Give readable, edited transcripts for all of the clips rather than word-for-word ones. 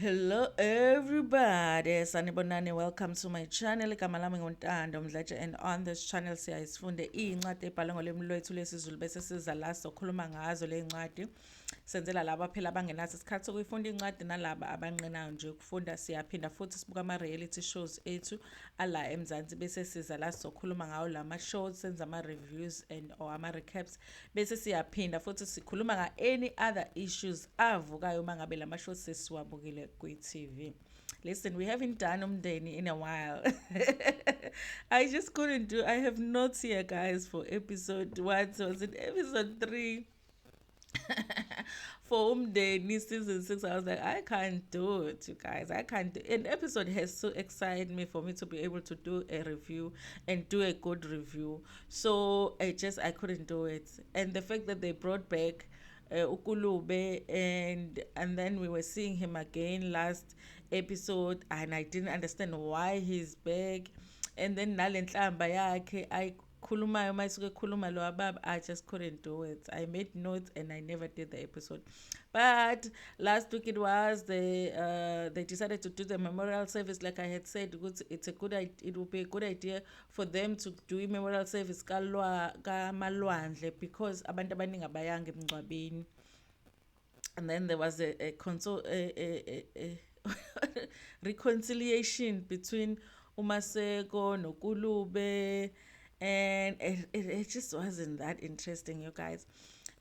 Hello everybody, sanibonani, welcome to my channel. Igama lami nguNtando Mdlatshe, and on this channel siyazifunde iy'ncwadi ebhalwe ngolimi lwethu lwesiZulu bese siza la sokhuluma ngazo le ncwadi. Senzela laba phela abangenaso isikhathi sokuyifunda incwadi nalaba abanqenayo nje ukufunda. Siyaphinda futhi sibuka ama-reality shows ethu ala eMzansi bese siza la sokhuluma ngawo lama shows, senza ama-reviews and or ama-recaps bese siyaphinda futhi sikhuluma nga-any other issues avukayo uma ngabe lama shows sesiwabukile kwi-TV. Listen, we haven't done Umndeni in a while. I have notes here, guys, for episode what was it, episode 3 for Umndeni season 6. I was like, I can't do it, you guys. I can't do an episode has so excited me for me to be able to do a review and do a good review. So I couldn't do it. And the fact that they brought back Ukulube and then we were seeing him again last episode and I didn't understand why he's back. And then nalenhlamba yakhe khulumayo mayisuke khuluma lo ababa, I just couldn't do it. I made notes and I never did the episode. But last week they decided to do the memorial service. Like I had said, it would be a good idea for them to do a memorial service ka malwandle because abantu abaningi abayanga emngcwabeni. And then there was a reconciliation between Maseko noKulube, and it just wasn't that interesting, you guys.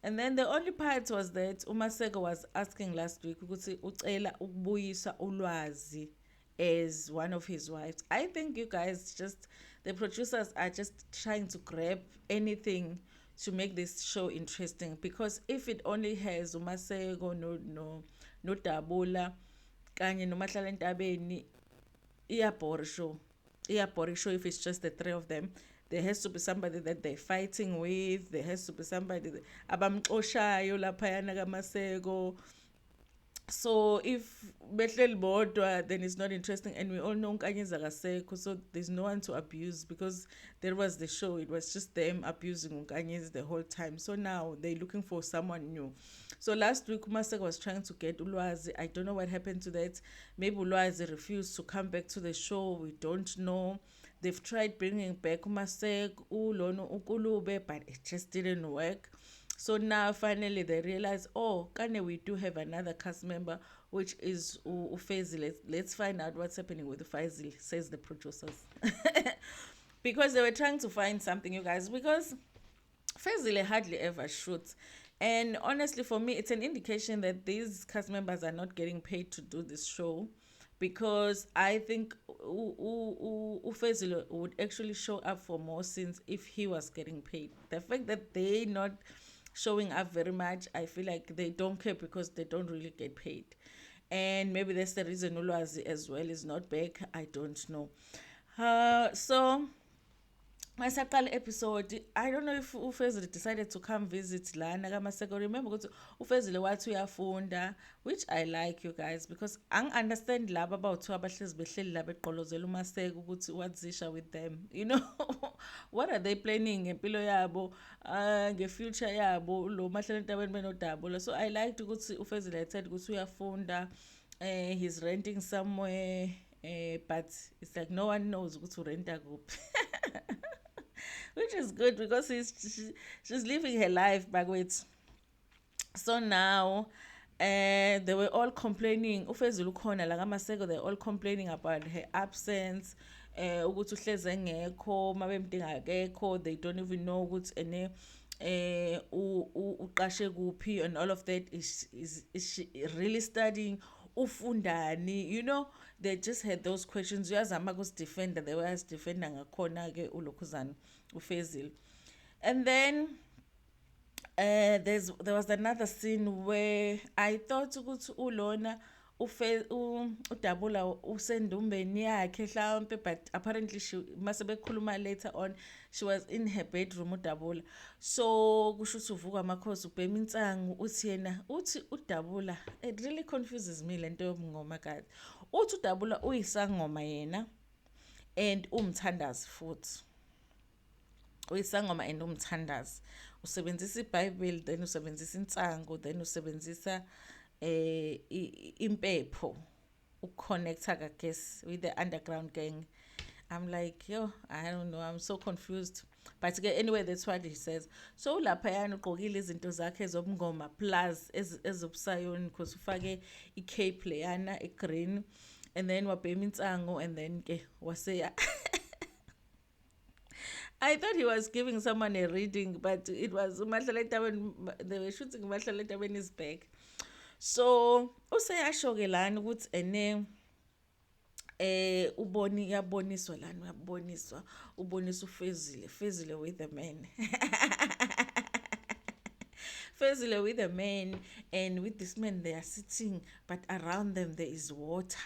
And then the only part was that Maseko was asking last week ukuthi ucela ukubuyisa ulwazi as one of his wives. I think you guys the producers are just trying to grab anything to make this show interesting, because if it only has Maseko no Dabula kanye noMahlala Ntabeni, iyabhore show if it's just the three of them. There has to be somebody that they're fighting with. There has to be somebody abamxoshayo laphayana kaMaseko. So if behleli bodwa, then it's not interesting, and we all know Nkanyezi akasekho, so there's no one to abuse, because there was the show, it was just them abusing Nkanyezi the whole time. So now they're looking for someone new. So last week Maseko was trying to get Ulwazi. I don't know what happened to that. Maybe Ulwazi refused to come back to the show, we don't know. They've tried bringing back Maseko, Ukulube, but it just didn't work. So now finally they realize, oh, Kane, we do have another cast member, which is Fezile. Let's find out what's happening with Fezile, says the producers. Because they were trying to find something, you guys, because Fezile hardly ever shoots. And honestly, for me, it's an indication that these cast members are not getting paid to do this show, because I think Fezile would actually show up for more scenes if he was getting paid. The fact that they not showing up very much, I feel like they don't care because they don't really get paid. And maybe that's the reason Ulwazi as well is not back. I don't know. So masaqala episode, I don't know if Fezile decided to come visit lana kaMaseko. Remember ukuthi Fezile wathi uyafunda, which I like, you guys, because understand laba abawuthiwa abahlezi behleli la beqolozela uMaseko ukuthi what's Zisha with them, you know. What are they planning ngempilo yabo, ngefuture yabo, lo Mahlala Ntabeni benodabula. So I liked ukuthi Fezile said ukuthi uyafunda, he's renting somewhere, but it's like no one knows ukuthi urenta kuphi. Which is good, because she's living her life backwards. So now they were all complaining, Ufezile ukhona la kaMaseko, they're all complaining about her absence, ukuthi uhleze engekho, mabemdinga akekho, they don't even know ukuthi ene uqashe kuphi and all of that. Is she really studying? Ufundani, you know, they just had those questions. Uyazama ukusdefenda, they were defending ngakhona ke ulokhuzana uFezile. And then there was another scene where I thought ukuthi ulona uDabula usendumbeni yakhe mhlawumbe, but apparently she must have bekhuluma later on, she was in her bedroom uDabula. So kusho ukuthi uvuka amakhosi ubhema insangu, uthi yena uthi uDabula, it really confuses me lento yobungoma guys. Uthi uDabula uyisangoma yena and umthandazi futhi. Uyisangoma and umthandazi. Usebenzisa iBhayibheli, then usebenzisa insangu, then usebenzisa impepho. connect, I guess, with the underground gang. I'm like, yo, I don't know, I'm so confused. But anyway, that's what he says. So laphayana ugqokile izinto zakhe zobungoma plus ezobusayoni because ufake i-cape leyana green, and then wabhema insango, and then ke wase I thought he was giving someone a reading, but it was they were shooting uMahlaletabeni is back. So useyasho ke lana ukuthi ene uyaboniswa lana, uboniswa Fezile with the man. Fezile with the man, and with this man they are sitting, but around them there is water.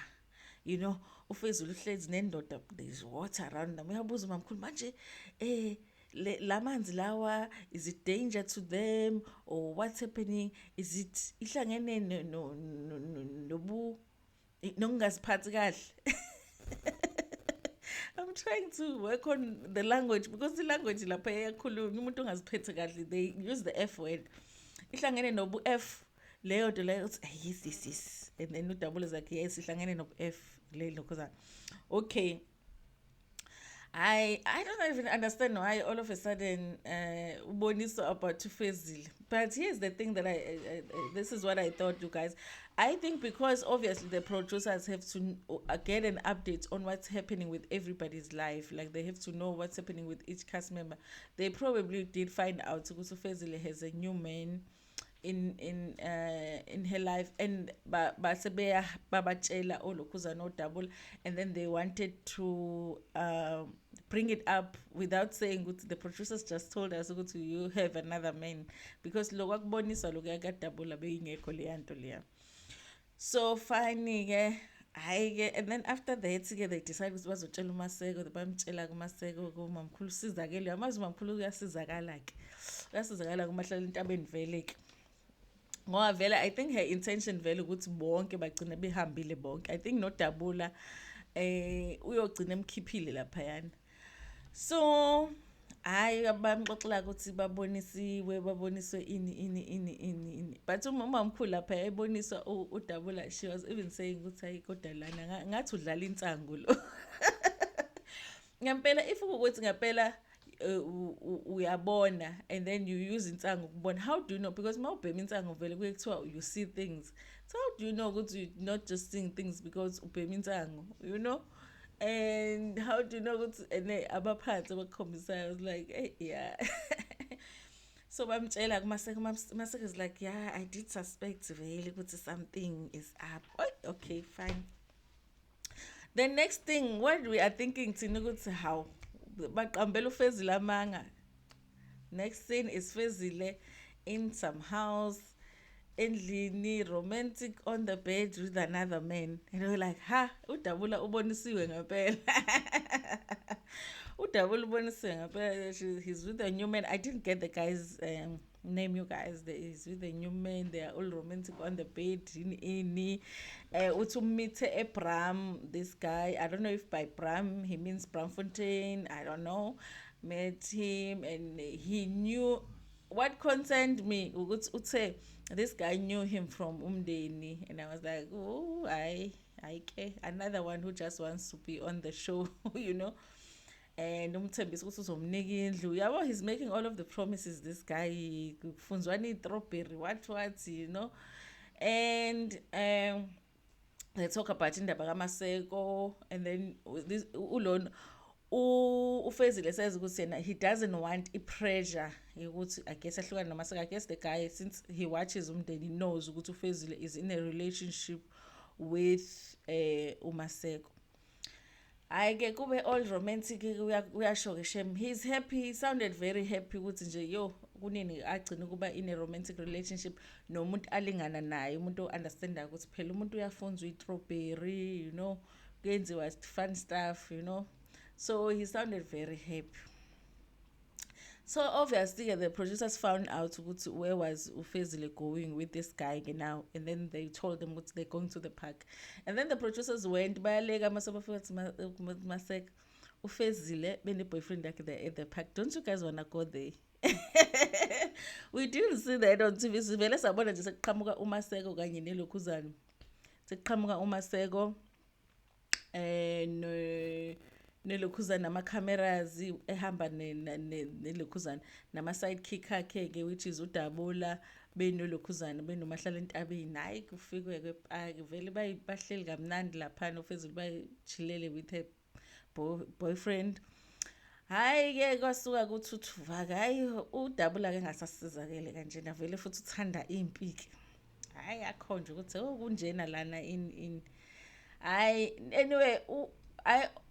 You know, uFezile uhlezi nendoda, there is water around them. Uyabuza mamkhulu manje lamanzi lawa, is it danger to them, or what's happening? Is it ihlangene nokungaziphathi kahle? I'm trying to work on the language because the language lapha eyakhuluma umuntu ongaziphethe kahle, they use the F word. Ihlangene nobu F leyo nto leyo uthi yes, and then udabula zakhe yes ihlangene nobu F leyo because okay. I don't even understand why all of a sudden uboniso about Fezile. But here's the thing that this is what I thought, you guys. I think because obviously the producers have to get an update on what's happening with everybody's life. Like they have to know what's happening with each cast member. They probably did find out Tukusu Fezile has a new man in her life, and basebeya babatshela olokhuza no double, and then they wanted to bring it up without saying ukuthi the producers just told us ukuthi you have another man, because lokho akubonisa lokho yakadouble beyingekho leyanto leya. So funny ke hayi ke, and then after that ke they decided ukuthi bazotshela uMaseko, bamtshela kuMaseko kumamkhulu sizakele, yamazi uMamkhulu uyasizakala ke, uyasizakala kuMahlalentabeni vele ke. Ngoba vele I think her intention vele ukuthi bonke bagcina behambile bonke. I think nodabula uyogcina emkhiphile laphayana. So hayi abamxoxela ukuthi baboniswe ini, but umamkhulu lapha eboniswa udabula, she was even saying ukuthi hayi kodwa lana ngathi udlala insango lo. Ngempela if ukuthi ngempela uyabona and then you use insango ukubona, how do you know? Because mawubhema insango vele kuye kuthiwa you see things. So how do you know ukuthi you not just seeing things because ubhema insango, you know? And how do you know ukuthi ene abaphansi abakhombisa? I was like, hey, yeah. So bamtshela kuMaseko, Maseko is like, yeah, I did suspect vele ukuthi something is up. Okay, fine. The next thing, what we are thinking thina ukuthi how baqambela uFezile amanga. Next scene is Fezile in some house, endlini, romantic on the bed with another man. And we're like, ha, udabula ubonisiwe ngempela. Udabula ubonisiwe ngempela. He's with a new man. I didn't get the guy's name, you guys. He's with a new man. They are all romantic on the bed. Utumite Bram, this guy. I don't know if by Bram he means Bramfontein. I don't know. Met him and he knew what concerned me. This guy knew him from Umndeni, and I was like, oh, I care. Another one who just wants to be on the show, you know. And he's making all of the promises. This guy, what, you know. And they talk about indaba Maseko, and then this ulon uFezile says ukuthi he doesn't want pressure ukuthi I guess ahlukana noMaseko. I guess the guy, since he watches Umndeni, knows ukuthi uFezile is in a relationship with uMaseko. I get kube all romantic, uyasho ke shem, he's happy, he sounded very happy ukuthi nje yo kunini agcina kuba in a romantic relationship nomuntu alingana naye, umuntu understandayo ukuthi phela umuntu uyafunza uyi-strawberry, you know, kuyenziwa fun stuff, you know. So he sounded very happy. So obviously the producers found out where was uFezile going with this guy now, and then they told them what they're going to the park. And then the producers went by Maseko, uFezile bene boyfriend at the park. Don't you guys wanna go there? We didn't see that on TV. Vele sabona nje sekuqhamuka uMaseko kanye nelokhuzana. sekuqhamuka uMaseko nelokhuzana nama-cameras ehamba nelokhuzana nama-sidekick akhe-ke which is udabula benolokhuzana benomahlala entabeni. Hhayi kufikwe-ke epaki vele bahleli kamnandi laphana uFezile baychilele with her boyfriend. Hhayi-ke kwasuka kuthuthuva-ke hhayi udabula-ke engasasizakele kanjena vele futhi uthanda impike. Hhayi akhonje ukuthi kunjena lana in anyway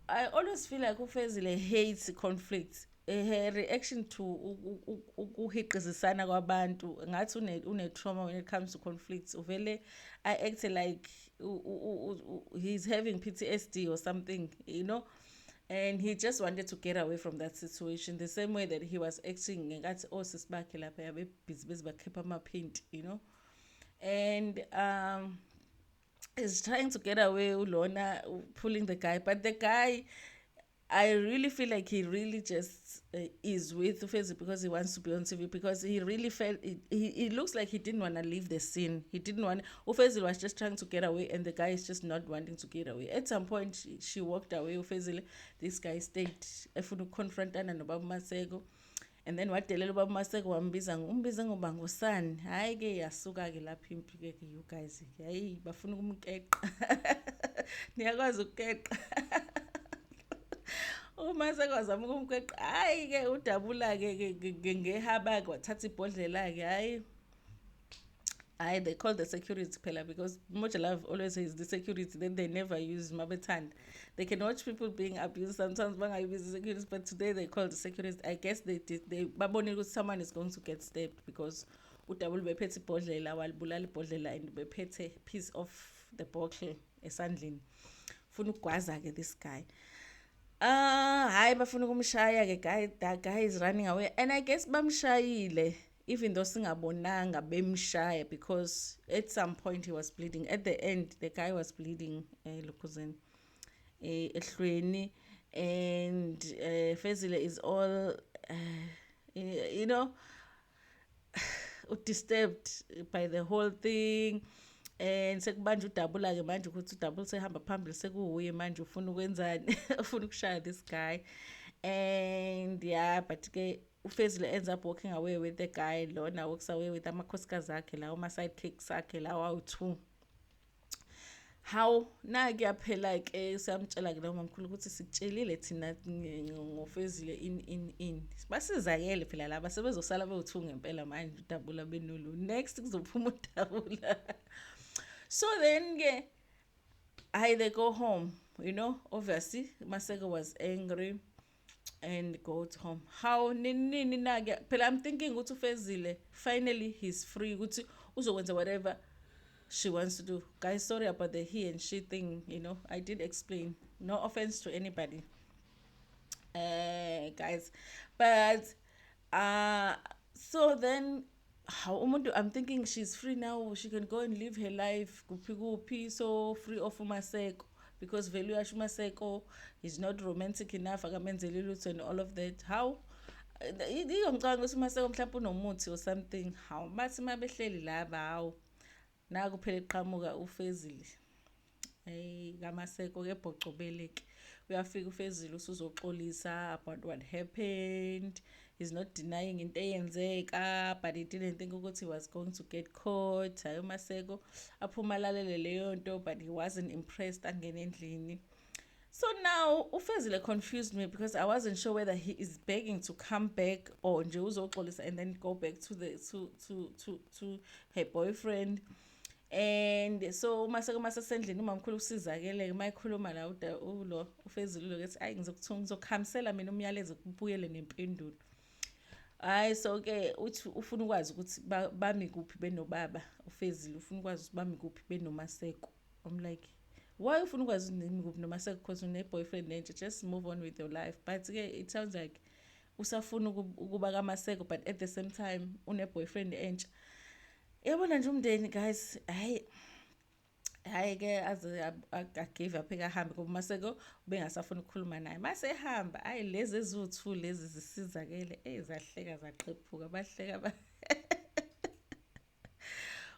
I always feel like uFezile hates conflict. Her reaction to ukuhiqizisana kwabantu ngathi une-trauma when it comes to conflicts. Uvele I act like he's having PTSD or something, you know. And he just wanted to get away from that situation the same way that he was acting ngathi sisibakhe lapha yabe busy bakhipha ama-paint, you know. And is trying to get away ulona pulling the guy, but the guy I really feel like he really just is with Ufezile because he wants to be on TV, because he really felt he looks like he didn't want to leave the scene. He didn't want Ufezile was just trying to get away and the guy is just not wanting to get away. At some point she walked away Ufezile, this guy stayed efuna ukuconfrontana nobaba Maseko. And then wadelela ubaba Maseko wambiza ngoba ngosani. Hayi ke yasuka ke lapha impike ke you guys. Hayi bafuna ukumkeqa. Niyakwazi ukukeqa. Maseko wazama ukumkeqa. Hayi ke udabula ke ngehaba ke wathatha ibhodlela ke. Hayi they call the security phela because Moja Love always says the security, then they never use Mabetand. They can watch people being abused sometimes bangayibizi security, but today they call the security. I guess they babone ukuthi someone is going to get stabbed because udabula bephethe ibhodlela walibulala ibhodlela and bephethe piece of the bottle esandleni. Ufuna ukugwaza ke this guy. Hayi bafuna ukumshaya ke guy, that guy is running away and I guess bamshayile even though singabonanga bemshaya because at some point he was bleeding. At the end the guy was bleeding lokhuzeni ehlweni and Fezile is all you know disturbed by the whole thing. And sekubanje udabula ke manje ukuthi udabula sehamba phambili sekuwuye manje ufuna ukwenzani ufuna ukushaya this guy. And yeah, but ke uFezile ends up walking away with the guy. Lona walks away with amakhosikazi akhe lawo ama-sidekicks akhe lawo awu-2. How na kuyaphela ke siyamtshela ke lo mamkhulu ukuthi sikutshelile thina ngoFezile in basizakele phela laba sebezosala bewu2 ngempela manje udabula benolu. Next kuzophuma udabula. So then ke they go home, you know. Obviously Maseko was angry and goes home. How nini na ke phela I'm thinking ukuthi uFezile finally he's free ukuthi uzokwenza whatever she wants to do. Guys, sorry about the he and she thing, you know. I did explain. No offense to anybody. Guys. But so then I'm thinking she's free now. She can go and live her life. Kupi so free of Maseko. Because Velu Yashu Maseko is not romantic enough. And all of that. How? Iyomcanga uMaseko mhlawumbe unomuthi or something. How? Bathi mabehleli laba how? Na kuphela eqhamuka uFezile kaMaseko ke bhocobeleke uyafika uFezile usuzoxolisa about what happened. He's not denying into eyenzeka, but he didn't think ukuthi he was going to get caught. Hayi uMaseko aphuma lalele leyo nto, but he wasn't impressed angena endlini. So now uFezile confused me because I wasn't sure whether he is begging to come back or nje uzoxolisa and then go back to the to her boyfriend. And so Maseko masesendlini umamkhulu usizakele mayikhuluma la ulo uFezile lo ukuthi ayi ngizokukhamisela mina umyalezo kubuyele nempendulo. Hayi so ke uthi ufuna ukwazi ukuthi bami kuphi benobaba uFezile ufuna ukwazi ukuthi bami kuphi benoMaseko. I'm like, why ufuna ukwazi nimi kuphi noMaseko because une boyfriend nenje, just move on with your life. But ke it sounds like usafuna ukuba kaMaseko but at the same time une boyfriend entsha. Yabona nje umndeni guys, hayi ke aze agave up ekahambe ngoba Maseko ubengasafuna ukukhuluma naye. Mase ehamba, hayi lezi ezu2 lezi zisizakele zahleka zaqephuka bahleka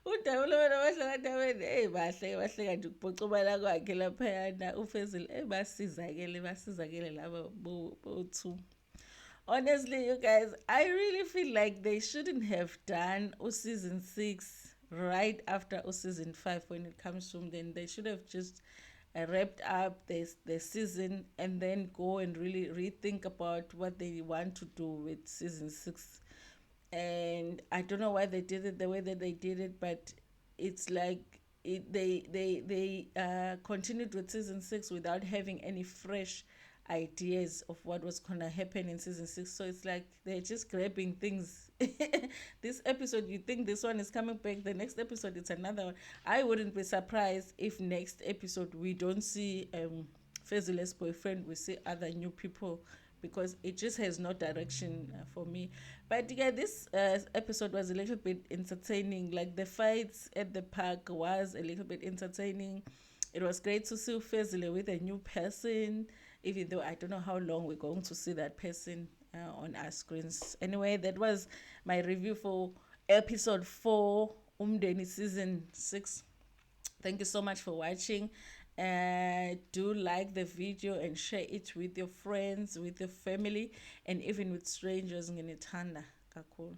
udabula wena bahlakadabeni bahleka nje ukubhocobala kwakhe laphayana ufezile basizakele laba bo-two. Honestly, you guys, I really feel like they shouldn't have done season 6 right after season 5 when it comes to them. Then they should have just wrapped up the season and then go and really rethink about what they want to do with season 6. And I don't know why they did it the way that they did it, but it's like they continued with season 6 without having any fresh ideas of what was gonna happen in season 6. So it's like they're just grabbing things. This episode, you think this one is coming back, the next episode it's another one. I wouldn't be surprised if next episode we don't see Fezile's boyfriend, we see other new people, because it just has no direction for me. But yeah, this episode was a little bit entertaining. Like the fights at the park was a little bit entertaining. It was great to see Fezile with a new person, even though I don't know how long we're going to see that person on our screens. Anyway, that was my review for episode 4, Umndeni season 6. Thank you so much for watching. Do like the video and share it with your friends, with your family, and even with strangers. Nginethanda kakhulu.